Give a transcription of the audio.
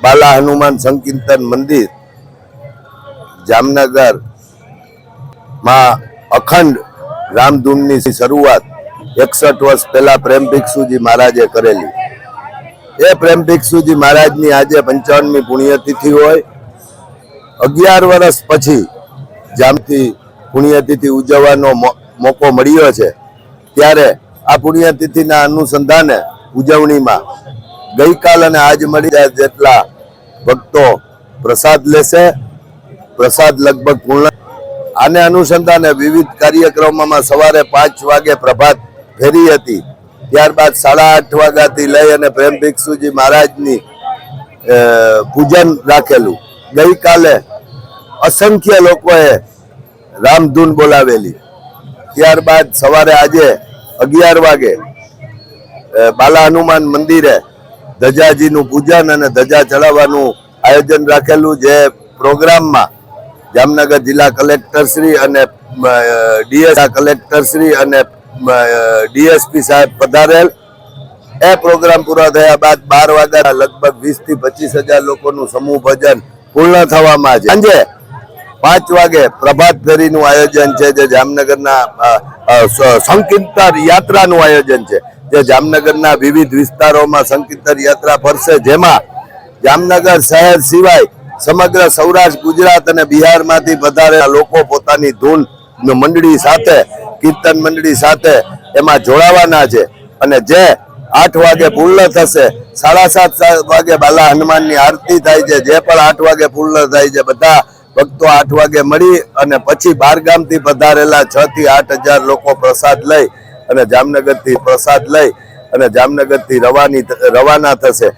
बाला हनुमान संकीर्तन मंदिर जामनगर में अखंड रामधून की शुरुआत 61 वर्ष पहला प्रेम भिक्षुजी महाराजे करेली। ए प्रेम भिक्षुजी महाराज नी आज 55મી पुण्यतिथि होय। 11 वर्ष पछी जामथी पुण्यतिथि उजवવાનો मोको मळ्यो छे, त्यारे आ पुण्यतिथिना अनुसंधाने उजवणीमां गई काल अने आज मळी જાય જેટલા ભક્તો प्रसाद लेशे। प्रसाद लगभग पूर्ण। आने अनुसंधाने विविध कार्यक्रमों सवारे 5 वागे प्रभात फेरी हती, त्यारबाद 8:30 वाग्याथी लई अने प्रेम भिक्षुजी महाराजनी पूजन राखेलू। गई काले असंख्य लोकोए रामधून बोलावेली। त्यारबाद सवारे आजे 11 वागे बाला हनुमान मंदिरे धजाजीनु पूजन अने धजा चढ़ाववानुं आयोजन राखेलू। जे प्रोग्राम में जामनगर जिला कलेक्टर श्री अने डीएस कलेक्टर श्री अने डीएसपी साहेब पधारेल। ए प्रोग्राम पूरा थया बाद 12 वाग्या लगभग 20 થી 25 हज़ार लोकोनुं समूह भजन पूर्ण थवामां छे। सांजे 5 वागे प्रभात फेरीनुं आयोजन छे, जे जामनगरना संकीर्तन यात्रानुं आयोजन छे, जे जामनगरना विविध विस्तारोमां संकीर्तन यात्रा फरशे, जेमां जामनगर शहर सिवाय समग्र सौराष्ट्र गुजरात और बिहार में पधारेला लोको पोतानी धून मंडली साथे कीर्तन मंडली साथे एमां जोड़ावाना छे। अने जे 8 वागे पूर्ण थशे, 7:30 वागे बाला हनुमान आरती थाय छे। जे पण 8 वागे पूर्ण थाय छे, बधा भक्तो 8 वागे मळी अने पछी बारगाम थी पधारेला 6 થી 8 हज़ार लोको प्रसाद लई अने जामनगर थी प्रसाद लई अने जामनगर थी रवाना थशे।